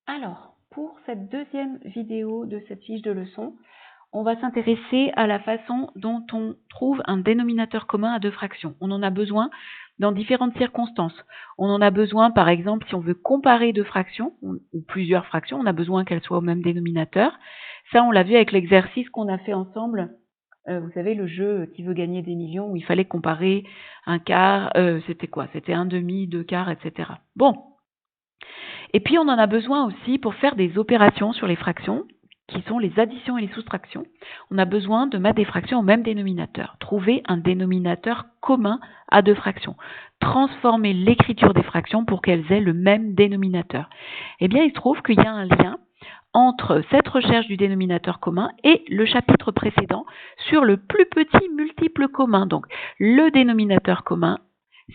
Alors, pour cette deuxième vidéo de cette fiche de leçon, on va s'intéresser à la façon dont on trouve un dénominateur commun à deux fractions. On en a besoin dans différentes circonstances. On en a besoin, par exemple, si on veut comparer deux fractions ou plusieurs fractions, on a besoin qu'elles soient au même dénominateur. Ça, on l'a vu avec l'exercice qu'on a fait ensemble. Vous savez, le jeu qui veut gagner des millions, où il fallait comparer un quart, c'était quoi? C'était un demi, deux quarts, etc. Bon. Et puis, on en a besoin aussi pour faire des opérations sur les fractions, qui sont les additions et les soustractions. On a besoin de mettre des fractions au même dénominateur. Trouver un dénominateur commun à deux fractions. Transformer l'écriture des fractions pour qu'elles aient le même dénominateur. Eh bien, il se trouve qu'il y a un lien entre cette recherche du dénominateur commun et le chapitre précédent sur le plus petit multiple commun. Donc, le dénominateur commun,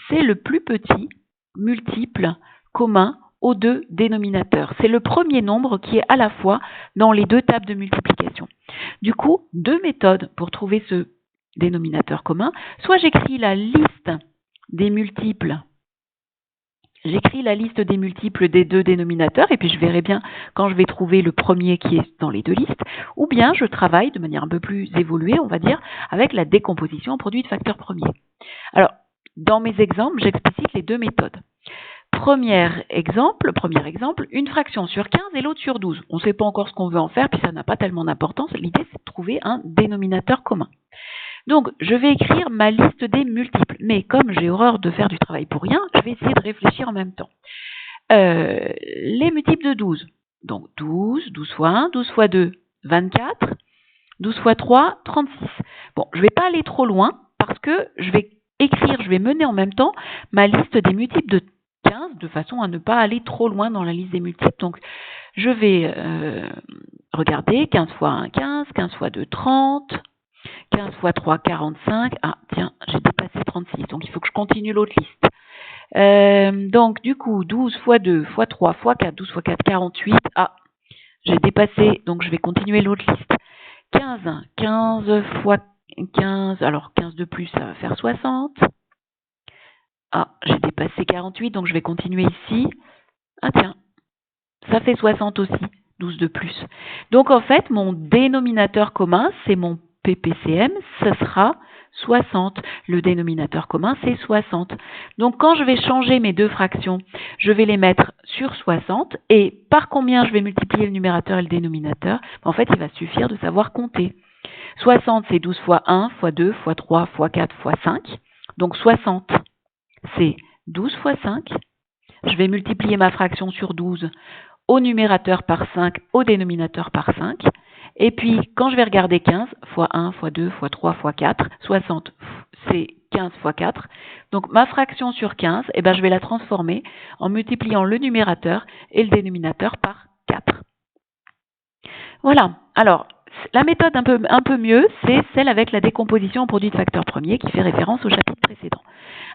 c'est le plus petit multiple commun aux deux dénominateurs. C'est le premier nombre qui est à la fois dans les deux tables de multiplication. Du coup, deux méthodes pour trouver ce dénominateur commun. Soit j'écris la liste des multiples. J'écris la liste des multiples des deux dénominateurs et puis je verrai bien quand je vais trouver le premier qui est dans les deux listes. Ou bien je travaille de manière un peu plus évoluée, on va dire, avec la décomposition en produit de facteurs premiers. Alors, dans mes exemples, j'explicite les deux méthodes. Premier exemple, une fraction sur 15 et l'autre sur 12. On ne sait pas encore ce qu'on veut en faire, puis ça n'a pas tellement d'importance. L'idée, c'est de trouver un dénominateur commun. Donc, je vais écrire ma liste des multiples. Mais comme j'ai horreur de faire du travail pour rien, je vais essayer de réfléchir en même temps. Les multiples de 12. Donc, 12, 12 fois 1, 12 fois 2, 24, 12 fois 3, 36. Bon, je ne vais pas aller trop loin parce que je vais mener en même temps ma liste des multiples de 15 de façon à ne pas aller trop loin dans la liste des multiples. Donc, je vais regarder 15 fois 1, 15, 15 fois 2, 30, 15 fois 3, 45. Ah, tiens, j'ai dépassé 36, donc il faut que je continue l'autre liste. Donc, du coup, 12 fois 2, fois 3, fois 4, 12 fois 4, 48. Ah, j'ai dépassé, donc je vais continuer l'autre liste. 15 fois 15, alors 15 de plus, ça va faire 60. Ah, j'ai dépassé 48, donc je vais continuer ici. Ah tiens, ça fait 60 aussi, 12 de plus. Donc en fait, mon dénominateur commun, c'est mon PPCM, ce sera 60. Le dénominateur commun, c'est 60. Donc quand je vais changer mes deux fractions, je vais les mettre sur 60. Et par combien je vais multiplier le numérateur et le dénominateur? En fait, il va suffire de savoir compter. 60, c'est 12 fois 1, fois 2, fois 3, fois 4, fois 5. Donc 60, c'est 12 fois 5. Je vais multiplier ma fraction sur 12 au numérateur par 5, au dénominateur par 5. Et puis, quand je vais regarder 15, fois 1, fois 2, fois 3, fois 4, 60, c'est 15 fois 4. Donc, ma fraction sur 15, je vais la transformer en multipliant le numérateur et le dénominateur par 4. Voilà. Alors, la méthode un peu mieux, c'est celle avec la décomposition en produit de facteurs premiers qui fait référence au chapitre précédent.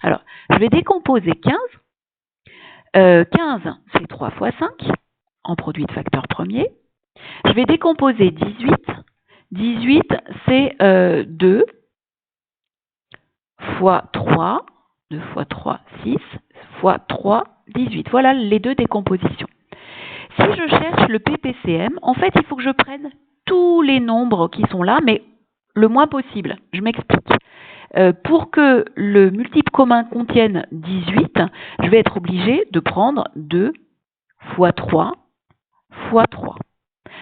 Alors, je vais décomposer 15. 15, c'est 3 fois 5 en produit de facteurs premiers. Je vais décomposer 18. 18, c'est 2 fois 3. 2 fois 3, 6 fois 3, 18. Voilà les deux décompositions. Si je cherche le PPCM, en fait, il faut que je prenne tous les nombres qui sont là, mais le moins possible. Je m'explique. Pour que le multiple commun contienne 18, je vais être obligé de prendre 2 fois 3 fois 3.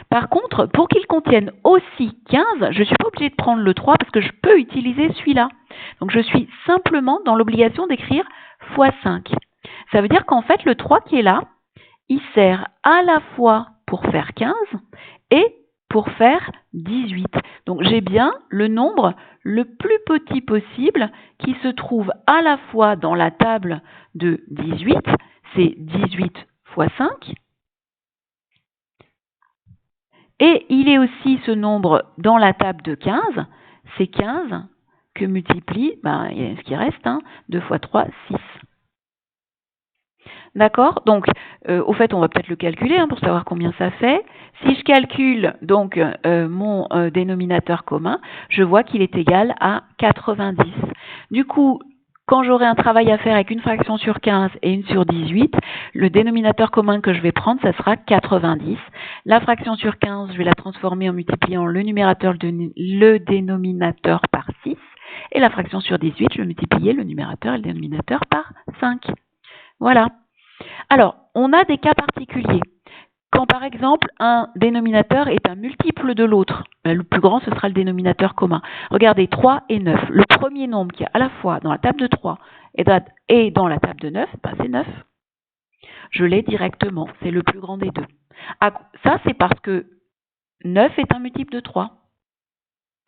Par contre, pour qu'il contienne aussi 15, je ne suis pas obligée de prendre le 3 parce que je peux utiliser celui-là. Donc, je suis simplement dans l'obligation d'écrire fois 5. Ça veut dire qu'en fait, le 3 qui est là, il sert à la fois pour faire 15 et pour faire 18. Donc, j'ai bien le nombre le plus petit possible qui se trouve à la fois dans la table de 18, c'est 18 fois 5. Et il est aussi ce nombre dans la table de 15, c'est 15 que multiplie, ce qui reste, 2 fois 3, 6. D'accord? Donc, au fait, on va peut-être le calculer pour savoir combien ça fait. Si je calcule donc mon dénominateur commun, je vois qu'il est égal à 90. Du coup, quand j'aurai un travail à faire avec une fraction sur 15 et une sur 18, le dénominateur commun que je vais prendre, ça sera 90. La fraction sur 15, je vais la transformer en multipliant le dénominateur par 6. Et la fraction sur 18, je vais multiplier le numérateur et le dénominateur par 5. Voilà. Alors, on a des cas particuliers. Quand par exemple, un dénominateur est un multiple de l'autre, le plus grand, ce sera le dénominateur commun. Regardez, 3 et 9. Le premier nombre qui est à la fois dans la table de 3 et dans la table de 9, c'est 9. Je l'ai directement, c'est le plus grand des deux. Ça, c'est parce que 9 est un multiple de 3,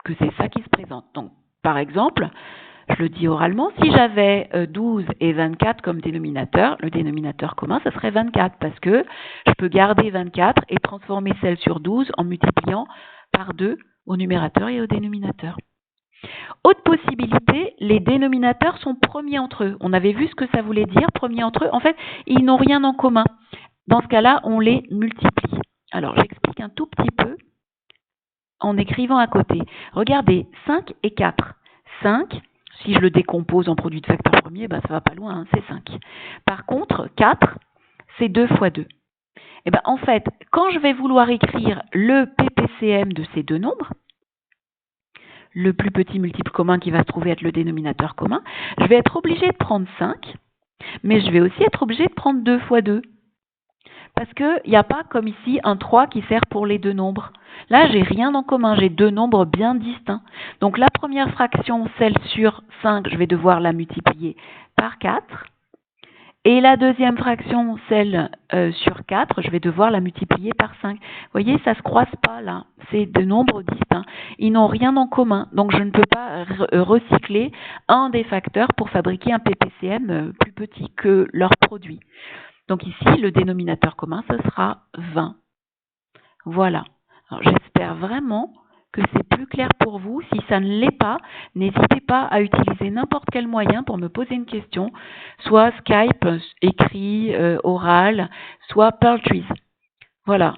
que c'est ça qui se présente. Donc, par exemple, je le dis oralement, si j'avais 12 et 24 comme dénominateur, le dénominateur commun, ça serait 24, parce que je peux garder 24 et transformer celle sur 12 en multipliant par 2 au numérateur et au dénominateur. Autre possibilité, les dénominateurs sont premiers entre eux. On avait vu ce que ça voulait dire, premiers entre eux. En fait, ils n'ont rien en commun. Dans ce cas-là, on les multiplie. Alors, j'explique un tout petit peu en écrivant à côté. Regardez, 5 et 4. 5, si je le décompose en produit de facteurs premiers, ça va pas loin, c'est 5. Par contre, 4, c'est 2 fois 2. Et en fait, quand je vais vouloir écrire le PPCM de ces deux nombres, le plus petit multiple commun qui va se trouver être le dénominateur commun, je vais être obligé de prendre 5, mais je vais aussi être obligé de prendre 2 fois 2. Parce qu'il n'y a pas, comme ici, un 3 qui sert pour les deux nombres. Là, j'ai rien en commun, j'ai deux nombres bien distincts. Donc la première fraction, celle sur 5, je vais devoir la multiplier par 4. Et la deuxième fraction, celle sur 4, je vais devoir la multiplier par 5. Vous voyez, ça ne se croise pas là. C'est deux nombres distincts. Ils n'ont rien en commun. Donc je ne peux pas recycler un des facteurs pour fabriquer un PPCM plus petit que leur produit. Donc ici, le dénominateur commun, ce sera 20. Voilà. Alors j'espère vraiment que c'est plus clair pour vous. Si ça ne l'est pas, n'hésitez pas à utiliser n'importe quel moyen pour me poser une question, soit Skype, écrit, oral, soit Perl Trees. Voilà.